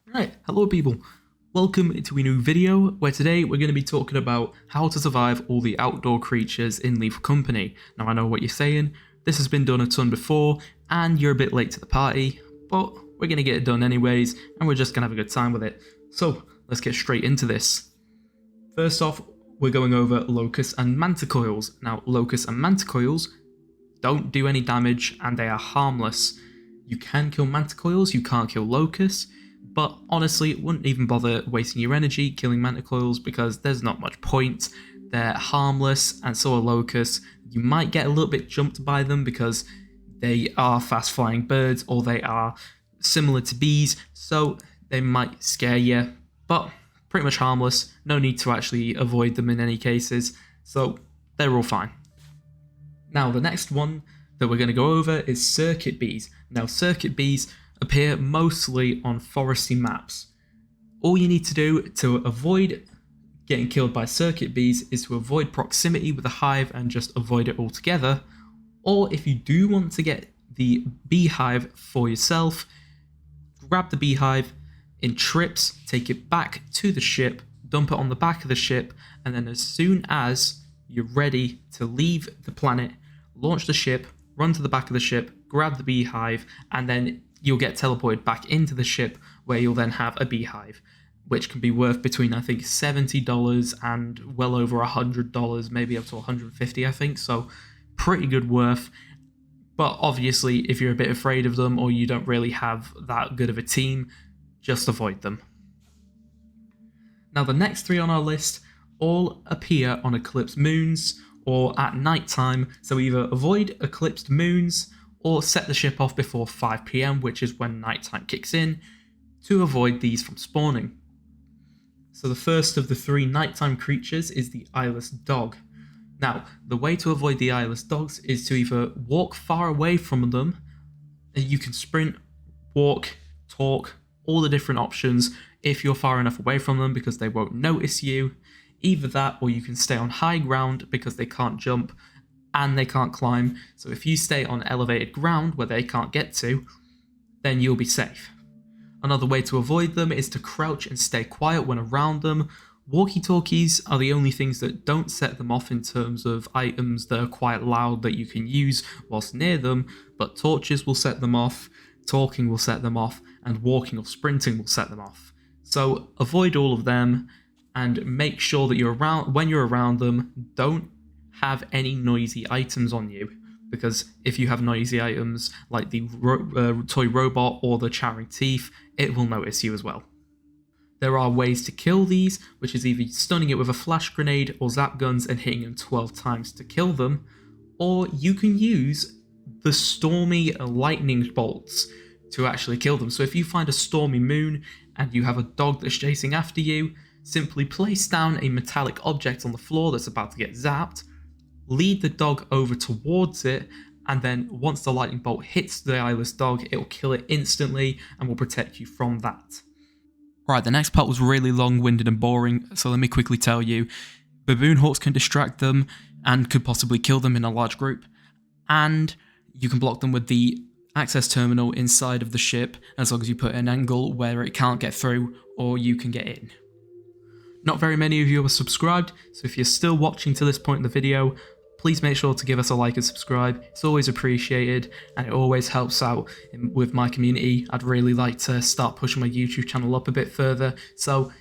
Right, hello people. Welcome to a new video where today we're going to be talking about how to survive all the outdoor creatures in Lethal Company. Now I know what you're saying, this has been done a ton before and you're a bit late to the party, but we're going to get it done anyways and we're just going to have a good time with it. So let's get straight into this. First off, we're going over locusts and manticoils. Now locusts and manticoils don't do any damage and they are harmless. You can kill manticoils, you can't kill locusts. But honestly, it wouldn't even bother wasting your energy killing manticoils because there's not much point. They're harmless, and so are locusts. You might get a little bit jumped by them because they are fast flying birds or they are similar to bees, so they might scare you, but pretty much harmless. No need to actually avoid them in any cases, so they're all fine. Now, the next one that we're going to go over is circuit bees. Now, circuit bees appear mostly on foresty maps. All you need to do to avoid getting killed by circuit bees is to avoid proximity with a hive and just avoid it altogether. Or if you do want to get the beehive for yourself, grab the beehive in trips, take it back to the ship, dump it on the back of the ship, and then as soon as you're ready to leave the planet, launch the ship, run to the back of the ship, grab the beehive, and then you'll get teleported back into the ship where you'll then have a beehive, which can be worth between I think $70 and well over $100, maybe up to $150 I think, so pretty good worth. But obviously if you're a bit afraid of them or you don't really have that good of a team, just avoid them. Now the next three on our list all appear on eclipsed moons or at night time, so either avoid eclipsed moons or set the ship off before 5 PM, which is when nighttime kicks in, to avoid these from spawning. So the first of the three nighttime creatures is the eyeless dog. Now, the way to avoid the eyeless dogs is to either walk far away from them, you can sprint, walk, talk, all the different options if you're far enough away from them because they won't notice you. Either that, or you can stay on high ground because they can't jump and they can't climb, so if you stay on elevated ground where they can't get to, then you'll be safe. Another way to avoid them is to crouch and stay quiet when around them. Walkie-talkies are the only things that don't set them off in terms of items that are quite loud that you can use whilst near them, but torches will set them off, talking will set them off, and walking or sprinting will set them off. So avoid all of them and make sure that when you're around them, don't have any noisy items on you, because if you have noisy items like the toy robot or the chattering teeth, it will notice you as well. There are ways to kill these, which is either stunning it with a flash grenade or zap guns and hitting them 12 times to kill them, or you can use the stormy lightning bolts to actually kill them. So if you find a stormy moon and you have a dog that's chasing after you, simply place down a metallic object on the floor that's about to get zapped, lead the dog over towards it, and then once the lightning bolt hits the eyeless dog, it will kill it instantly and will protect you from that. Right, the next part was really long-winded and boring, so let me quickly tell you. Baboon hawks can distract them and could possibly kill them in a large group, and you can block them with the access terminal inside of the ship as long as you put an angle where it can't get through or you can get in. Not very many of you are subscribed, so if you're still watching to this point in the video, please make sure to give us a like and subscribe. It's always appreciated and it always helps out with my community. I'd really like to start pushing my YouTube channel up a bit further. So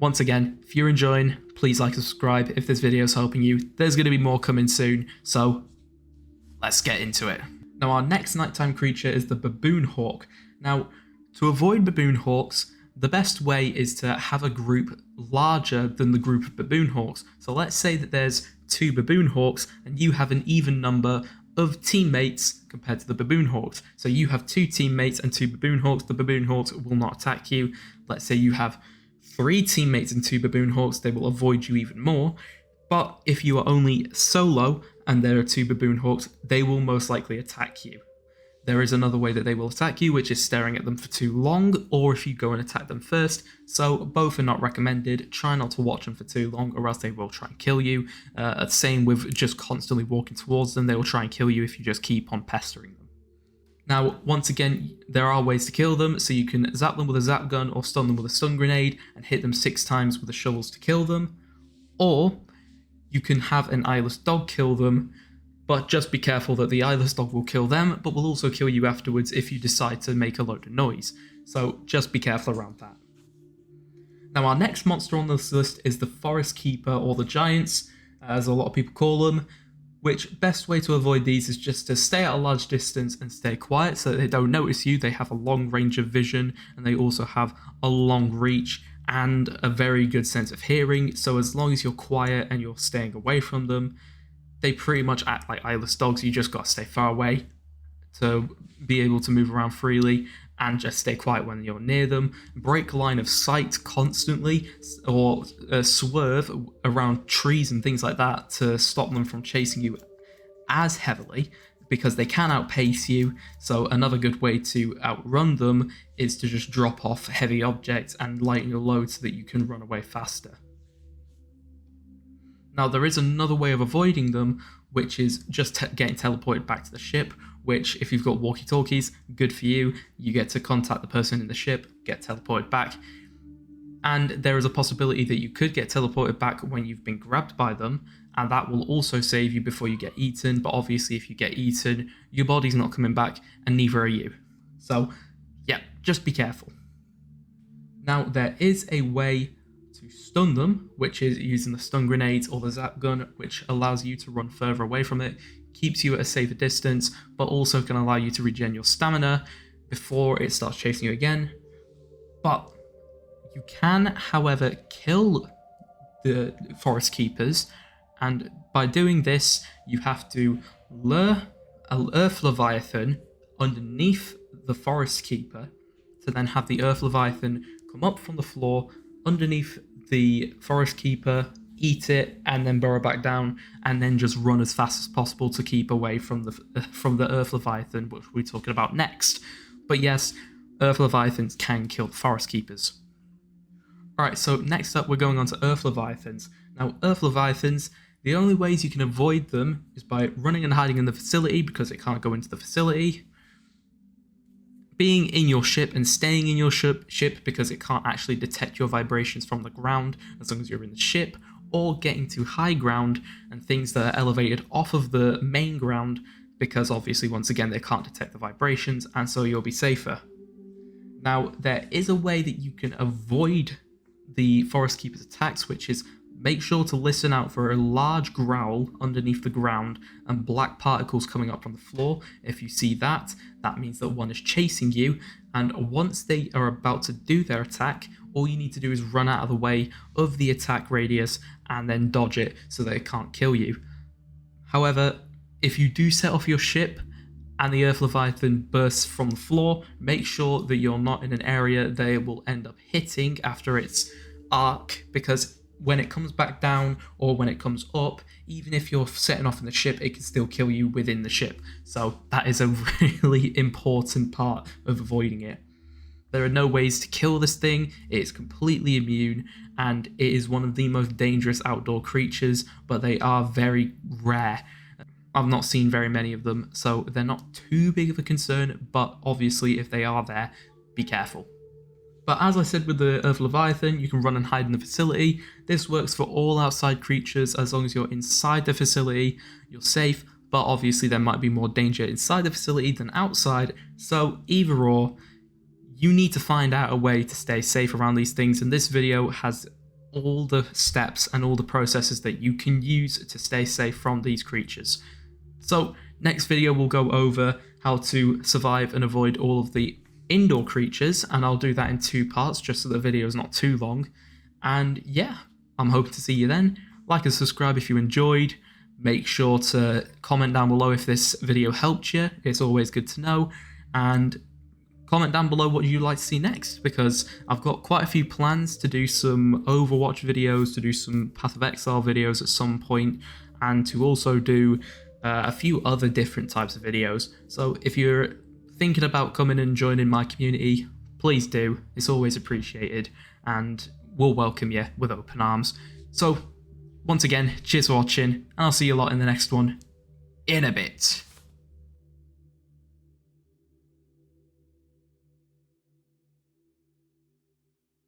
once again, if you're enjoying, please like and subscribe if this video is helping you. There's going to be more coming soon, so let's get into it. Now our next nighttime creature is the baboon hawk. Now to avoid baboon hawks, the best way is to have a group larger than the group of baboon hawks. So let's say that there's 2 baboon hawks and you have an even number of teammates compared to the baboon hawks. So you have 2 teammates and 2 baboon hawks. The baboon hawks will not attack you. Let's say you have 3 teammates and 2 baboon hawks, they will avoid you even more. But if you are only solo and there are 2 baboon hawks, they will most likely attack you. There is another way that they will attack you, which is staring at them for too long, or if you go and attack them first. So both are not recommended. Try not to watch them for too long, or else they will try and kill you. Same with just constantly walking towards them. They will try and kill you if you just keep on pestering them. Now, once again, there are ways to kill them, so you can zap them with a zap gun or stun them with a stun grenade and hit them 6 times with the shovels to kill them. Or you can have an eyeless dog kill them, but just be careful that the eyeless dog will kill them, but will also kill you afterwards if you decide to make a load of noise. So just be careful around that. Now our next monster on this list is the Forest Keeper, or the Giants, as a lot of people call them, which best way to avoid these is just to stay at a large distance and stay quiet so that they don't notice you. They have a long range of vision, and they also have a long reach and a very good sense of hearing, so as long as you're quiet and you're staying away from them, they pretty much act like eyeless dogs. You just got to stay far away to be able to move around freely, and just stay quiet when you're near them. Break line of sight constantly, or swerve around trees and things like that to stop them from chasing you as heavily, because they can outpace you. So another good way to outrun them is to just drop off heavy objects and lighten your load so that you can run away faster. Now there is another way of avoiding them, which is just getting teleported back to the ship, which if you've got walkie-talkies, good for you. You get to contact the person in the ship, get teleported back. And there is a possibility that you could get teleported back when you've been grabbed by them, and that will also save you before you get eaten. But obviously if you get eaten, your body's not coming back, and neither are you. So yeah, just be careful. Now there is a way to stun them, which is using the stun grenades or the zap gun, which allows you to run further away from it, keeps you at a safer distance, but also can allow you to regen your stamina before it starts chasing you again. But you can, however, kill the Forest Keepers, and by doing this, you have to lure an Earth Leviathan underneath the Forest Keeper to then have the Earth Leviathan come up from the floor underneath the Forest Keeper, eat it, and then burrow back down, and then just run as fast as possible to keep away from the Earth Leviathan, which we're talking about next. But yes, Earth Leviathans can kill the Forest Keepers. Alright, so next up we're going on to Earth Leviathans. Now Earth Leviathans, the only ways you can avoid them is by running and hiding in the facility because it can't go into the facility, being in your ship and staying in your ship because it can't actually detect your vibrations from the ground as long as you're in the ship, or getting to high ground and things that are elevated off of the main ground because obviously once again they can't detect the vibrations, and so you'll be safer. Now there is a way that you can avoid the Forest Keeper's attacks, which is make sure to listen out for a large growl underneath the ground and black particles coming up from the floor. If you see that, that means that one is chasing you, and once they are about to do their attack, all you need to do is run out of the way of the attack radius and then dodge it so that it can't kill you. However, if you do set off your ship and the Earth Leviathan bursts from the floor, make sure that you're not in an area they will end up hitting after its arc, because when it comes back down or when it comes up, even if you're setting off in the ship, it can still kill you within the ship. So that is a really important part of avoiding it. There are no ways to kill this thing, it is completely immune, and it is one of the most dangerous outdoor creatures, but they are very rare. I've not seen very many of them, so they're not too big of a concern, but obviously if they are there, be careful. But as I said with the Earth Leviathan, you can run and hide in the facility. This works for all outside creatures. As long as you're inside the facility, you're safe, but obviously there might be more danger inside the facility than outside, so either or, you need to find out a way to stay safe around these things, and this video has all the steps and all the processes that you can use to stay safe from these creatures. So next video we'll go over how to survive and avoid all of the indoor creatures, and I'll do that in 2 parts just so the video is not too long. And yeah, I'm hoping to see you then. Like and subscribe if you enjoyed. Make sure to comment down below if this video helped you. It's always good to know. And comment down below what you'd like to see next, because I've got quite a few plans to do some Overwatch videos, to do some Path of Exile videos at some point, and to also do a few other different types of videos. So if you're thinking about coming and joining my community, please do. It's always appreciated, and we'll welcome you with open arms. So once again, cheers for watching, and I'll see you a lot in the next one in a bit.